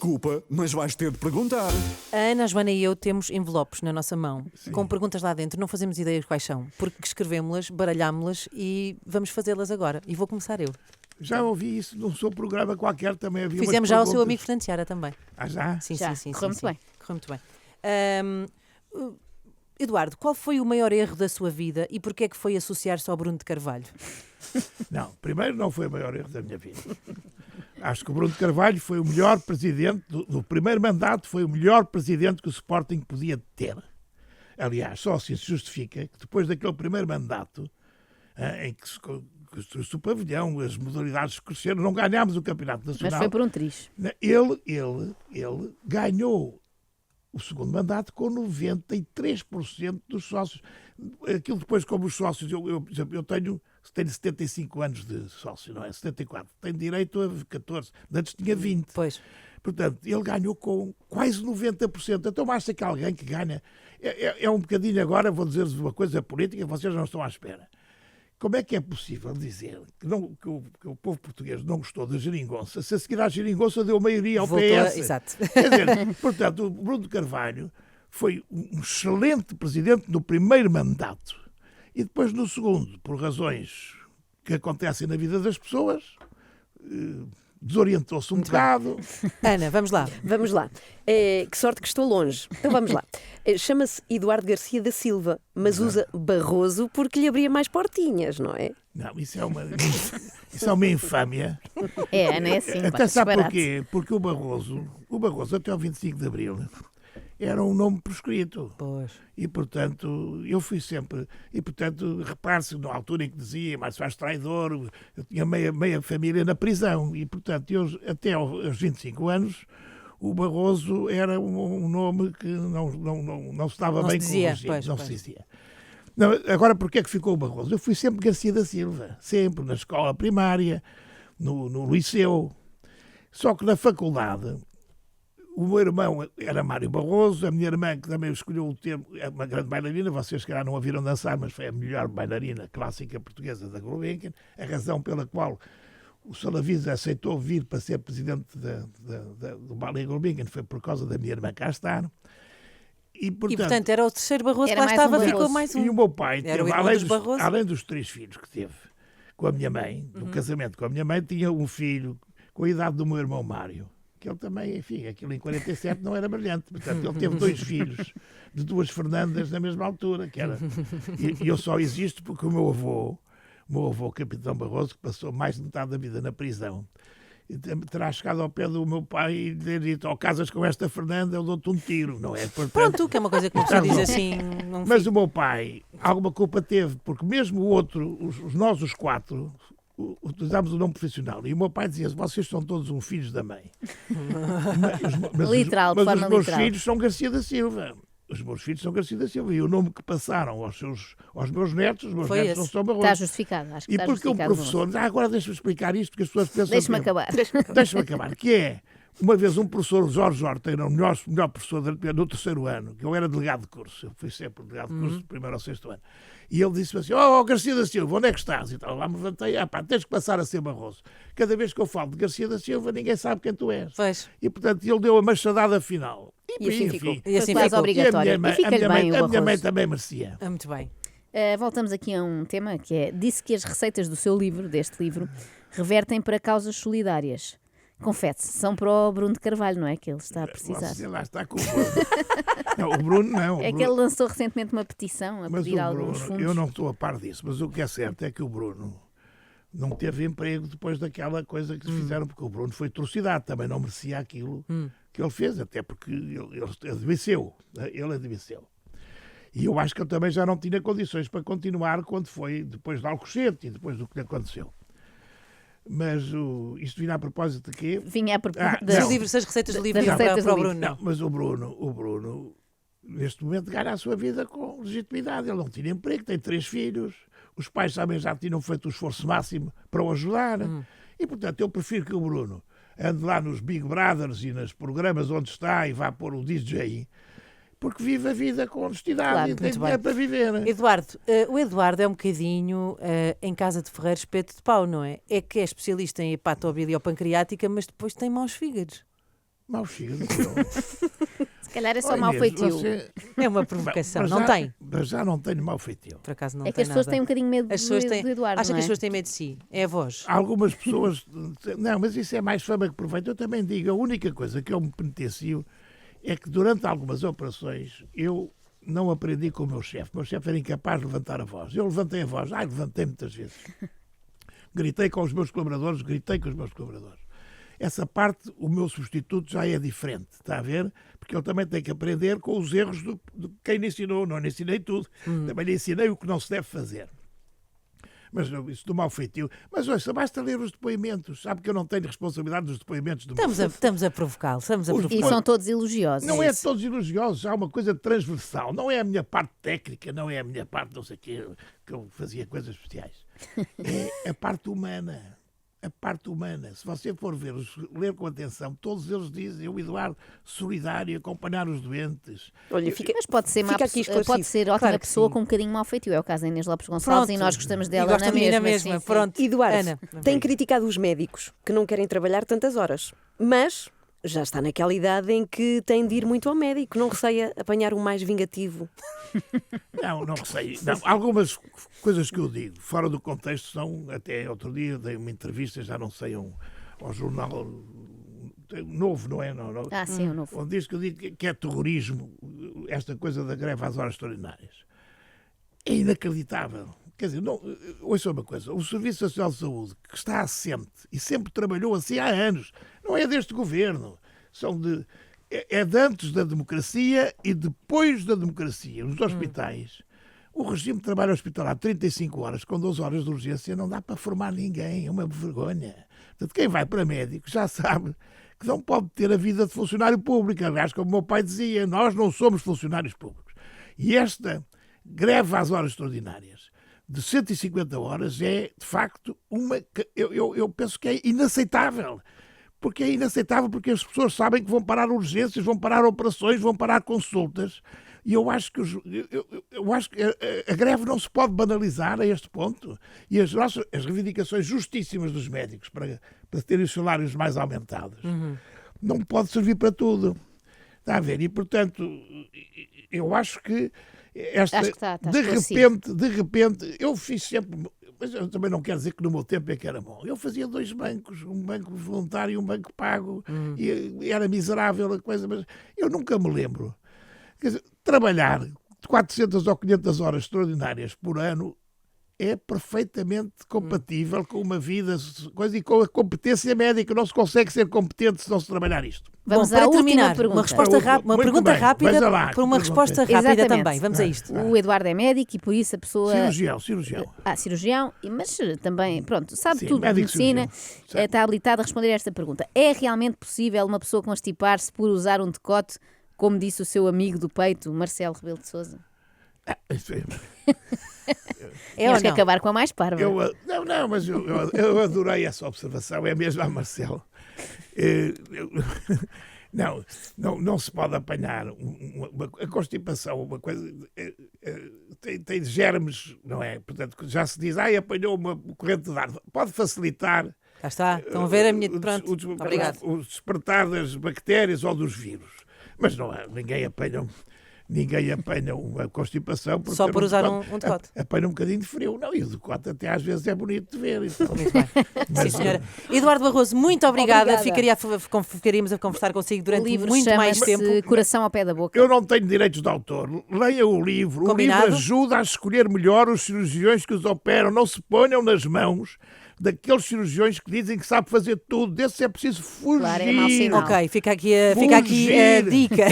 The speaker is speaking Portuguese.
Desculpa, mas vais ter de perguntar. A Ana, a Joana e eu temos envelopes na nossa mão, Sim. com perguntas lá dentro. Não fazemos ideia de quais são, porque escrevemos-las, baralhámos-las e vamos fazê-las agora. E vou começar eu. Já ouvi isso num seu programa qualquer, também havia umas Fizemos já ao seu perguntas. amigo Fernando Seara também. Ah, já? Sim, Já, sim, sim. correu sim, muito sim. bem. Correu muito bem. Eduardo, qual foi o maior erro da sua vida e porquê é que foi associar-se ao Bruno de Carvalho? Não, primeiro não foi o maior erro da minha vida. Acho que o Bruno de Carvalho foi o melhor presidente, do primeiro mandato, foi o melhor presidente que o Sporting podia ter. Aliás, só assim se justifica que depois daquele primeiro mandato, em que se construiu o pavilhão, as modalidades cresceram, não ganhámos o Campeonato Mas Nacional. foi por um triz. Ele ganhou o segundo mandato com 93% dos sócios. Aquilo depois, como os sócios, por exemplo, eu tenho 75 anos de sócio, não é? 74. Tenho direito a 14. Antes tinha 20. Pois. Portanto, ele ganhou com quase 90%. Então, acha que alguém que ganha... É um bocadinho agora, vou dizer-vos uma coisa política, vocês não estão à espera. Como é que é possível dizer que o povo português não gostou da geringonça, se a seguir à geringonça deu maioria ao PS? Exato. Quer dizer, portanto, o Bruno de Carvalho foi um excelente presidente no primeiro mandato. E depois no segundo, por razões que acontecem na vida das pessoas, desorientou-se um bocado. Ana, vamos lá. Vamos lá. Que sorte que estou longe. Então vamos lá. Chama-se Eduardo Garcia da Silva, mas usa Barroso porque lhe abria mais portinhas, não é? Não, isso é uma infâmia. É, Ana, é assim. Até sabe disparate. porquê? Porque o Barroso até ao 25 de Abril era um nome prescrito. Pois. E, portanto, eu fui sempre... E, portanto, repare-se, na altura em que dizia, mas faz traidor, eu tinha meia família na prisão. E, portanto, eu, até aos 25 anos, o Barroso era um nome que não se dava Não bem se com dizia, o regime. pois, Não pois. se dizia. Não, agora, porquê é que ficou o Barroso? Eu fui sempre Garcia da Silva. Sempre, na escola primária, no liceu. Só que na faculdade... O meu irmão era Mário Barroso, a minha irmã, que também escolheu o tempo, é uma grande bailarina, vocês se calhar não a viram dançar, mas foi a melhor bailarina clássica portuguesa da Gulbenkian, a razão pela qual o Salavisa aceitou vir para ser presidente do Ballet Gulbenkian foi por causa da minha irmã cá estar. E, portanto, era o terceiro Barroso que Era lá mais um estava, Barroso. ficou mais um. E o meu pai, Era o teve, irmão dos Barroso. além dos 3 filhos que teve com a minha mãe, no casamento com a minha mãe, tinha um filho com a idade do meu irmão Mário. Que ele também, enfim, aquilo em 47 não era brilhante. Portanto, ele teve 2 filhos de 2 Fernandas na mesma altura. E eu só existo porque o meu avô, Capitão Barroso, que passou mais de metade da vida na prisão, terá chegado ao pé do meu pai e lhe dito, ou casas com esta Fernanda, eu dou-te um tiro, não é? Portanto, Pronto, que é uma coisa que uma pessoa diz assim. mas o meu pai, alguma culpa teve, porque mesmo o outro, nós os 4... utilizámos o nome profissional e o meu pai dizia: vocês são todos uns filhos da mãe. Literal, de mas forma os meus literal. filhos são Garcia da Silva. Os meus filhos são Garcia da Silva e o nome que passaram aos meus netos, os meus Foi netos esse. não são Barroso. Está justificado. Acho que E está porque um justificado. professor, agora deixa-me explicar isto, porque as pessoas pensam. Deixa-me que- acabar. Deixa-me acabar, que é, uma vez um professor, Jorge Horta, era o melhor professor do 3º ano, que eu era delegado de curso, eu fui sempre delegado de curso, do 1º ao 6º ano, e ele disse assim, Garcia da Silva, onde é que estás? E tal, lá me levantei, tens que passar a ser Barroso. Cada vez que eu falo de Garcia da Silva, ninguém sabe quem tu és. Pois. E, portanto, ele deu a machadada final. E assim ficou. E assim Foi quase ficou. obrigatório. E E fica-lhe bem o a minha mãe Barroso. também merecia. Muito bem. Voltamos aqui a um tema que é: disse que as receitas do seu livro, deste livro, revertem para causas solidárias. Confete-se, são para o Bruno de Carvalho, não é? Que ele está a precisar. Você lá está com o Bruno. Não, o Bruno não. É que ele lançou recentemente uma petição a Mas pedir o alguns Bruno, fundos. eu não estou a par disso, mas o que é certo é que o Bruno não teve emprego depois daquela coisa que fizeram, porque o Bruno foi trucidado, também não merecia aquilo que ele fez, até porque ele admisseu. E eu acho que ele também já não tinha condições para continuar quando foi depois de Alcochete e depois do que lhe aconteceu. Mas isto vinha a propósito de quê? Vinha a propósito não. Os livros, as receitas do livro das iam para receitas o do Bruno. livro. Não. Mas o Bruno, neste momento, ganha a sua vida com legitimidade. Ele não tinha emprego, tem 3 filhos. Os pais também já tinham feito o esforço máximo para o ajudar. E, portanto, eu prefiro que o Bruno ande lá nos Big Brothers e nos programas onde está e vá pôr o DJ, porque vive a vida com honestidade Claro, e tem muito dinheiro bem. para viver. Eduardo, o Eduardo é um bocadinho em casa de Ferreiro espeto de pau, não é? É que é especialista em hepatobiliopancreática, mas depois tem maus fígados. Mau fígado. Se calhar é só Olha, mau Inês, feitio. você- É uma provocação. Mas Não já- tem. Mas já não tenho mau feitio. Por acaso não É tem que as pessoas nada. têm um bocadinho medo As pessoas do, têm, do Eduardo, acha não que as é? pessoas têm medo de si. É a voz. Algumas pessoas. Não, mas isso é mais fama que proveito. Eu também digo, a única coisa que eu me penitencio é que durante algumas operações eu não aprendi com o meu chefe. O meu chefe era incapaz de levantar a voz. Eu levantei a voz. Levantei muitas vezes. Gritei com os meus colaboradores, Essa parte, o meu substituto já é diferente, está a ver? Porque ele também tem que aprender com os erros de quem lhe ensinou. Não lhe ensinei tudo. Também lhe ensinei o que não se deve fazer. Mas isso do mau feitio. Mas ouça, basta ler os depoimentos. Sabe que eu não tenho responsabilidade dos depoimentos do meu Estamos a provocá-lo. Estamos a Os- E provocá-lo. são todos elogiosos. Não é todos elogiosos, há uma coisa transversal. Não é a minha parte técnica, não é a minha parte não sei o quê, que eu fazia coisas especiais. É a parte humana. A parte humana. Se você for ler com atenção, todos eles dizem o Eduardo solidário, acompanhar os doentes. Olha, fica, Mas pode ser, fica aqui esclarecido. pode ser ótima Claro que pessoa sim. com um bocadinho mau feitio. É o caso da Inês Lopes Gonçalves Pronto. e nós gostamos E dela gosta na de mim na mesma. mesma. sim. Pronto. Eduardo, Ana, tem criticado os médicos que não querem trabalhar tantas horas, mas já está naquela idade em que tem de ir muito ao médico, não receia apanhar um mais vingativo. Não sei. Não, algumas coisas que eu digo, fora do contexto, são, até outro dia dei uma entrevista, já não sei, ao jornal Novo, não é? Não. Ah, sim, o novo. Onde diz que eu digo que é terrorismo, esta coisa da greve às horas extraordinárias. É inacreditável. Quer dizer, não, ouça uma coisa, o Serviço Nacional de Saúde, que está assente e sempre trabalhou assim há anos, não é deste governo, é de antes da democracia e depois da democracia. Nos hospitais, o regime de trabalho hospitalar 35 horas com 12 horas de urgência não dá para formar ninguém, é uma vergonha. Portanto, quem vai para médico já sabe que não pode ter a vida de funcionário público. Aliás, como o meu pai dizia, nós não somos funcionários públicos. E esta greve às horas extraordinárias de 150 horas é, de facto, eu penso que é inaceitável. Porque é inaceitável porque as pessoas sabem que vão parar urgências, vão parar operações, vão parar consultas. E eu acho que a greve não se pode banalizar a este ponto. E as reivindicações justíssimas dos médicos para terem os salários mais aumentados não pode servir para tudo. Está a ver? E, portanto, eu acho que esta, Acho que está de repente, eu fiz sempre... Mas eu também não quero dizer que no meu tempo é que era bom. Eu fazia 2 bancos, um banco voluntário e um banco pago, e era miserável a coisa, mas eu nunca me lembro. Quer dizer, trabalhar 400 ou 500 horas extraordinárias por ano é perfeitamente compatível com uma vida coisa, e com a competência médica. Não se consegue ser competente se não se trabalhar isto. Vamos Bom, à para última terminar, pergunta. uma resposta rápida, uma Muito pergunta bem, rápida veja lá, para uma que resposta pergunta rápida Exatamente. também. Vamos a isto. O Eduardo é médico e por isso a pessoa... Cirurgião. Cirurgião, mas também, pronto, sabe Sim, tudo de médico medicina, cirurgião. está habilitado a responder a esta pergunta. É realmente possível uma pessoa constipar-se por usar um decote, como disse o seu amigo do peito, Marcelo Rebelo de Sousa? Isso é- É ou Temos que não? acabar com a mais parva. Mas eu adorei essa observação, é mesmo a Marcelo. Não se pode apanhar a constipação, uma coisa tem germes, não é? Portanto, já se diz, apanhou uma corrente de ar. Pode facilitar Cá está. Estão a ver a minha. Pronto. Obrigado. o despertar das bactérias ou dos vírus. Mas não há, ninguém apanha uma constipação Só por usar decote. um decote. Apanha um bocadinho de frio. Não, e o decote até às vezes é bonito de ver. Então. Muito bem. Sim, senhora. Eduardo Barroso, muito obrigada. Obrigada. Ficaríamos a conversar consigo O durante livro muito mais chama-se tempo. Coração ao pé da boca. Eu não tenho direitos de autor. Leia o livro. Combinado? O livro ajuda a escolher melhor os cirurgiões que os operam. Não se ponham nas mãos daqueles cirurgiões que dizem que sabem fazer tudo. Desses é preciso fugir. Claro, é mau sinal. Ok, fica aqui a dica.